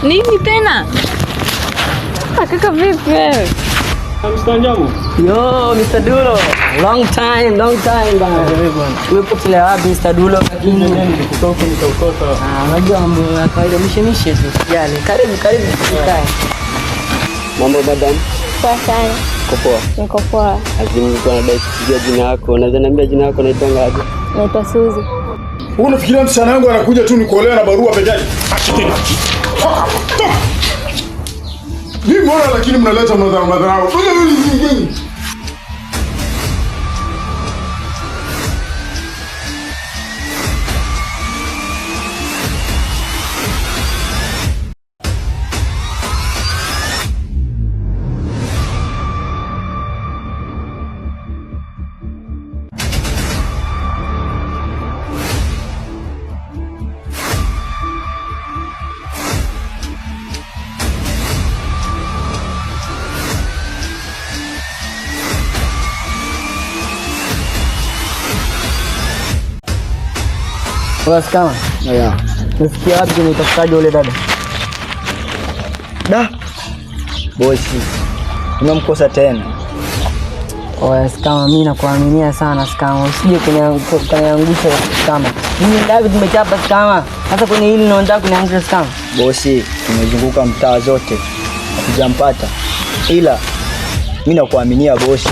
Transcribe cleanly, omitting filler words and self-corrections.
Nini tena? Kaka vipi wewe? Mr. Njamu. Yo, Mr. Dulo. Long time bana. Umepotelea wapi Mr. Dulo? Lakini nitakukosa. Unajua mambo ya kawaida mishe tu. Yale. Karibu tukae. Mambo madam. Poa sana. Poa. Niko poa. Lakini nilikuwa nadai kujua jina lako. Unaweza niambia jina lako naitwa ngapi? Naitwa Suzi. Wewe unafikiria msichana wangu anakuja tu nikuolea na barua peke yake? Mimi mbona lakini mnaleta madharau. Kama? Yeah. Nisikia wapi umetafutaje ule dada? Da. Bosi. Unamkosa tena. Kama mimi nakuaminia sana kama usije kuniangusha kama. Mimi David tumechapa kama. Sasa kwenye hili naanza kuniangusha kama. Bosi, tumezunguka mtaa zote. Hatujampata. Ila mimi nakuaminia bosi.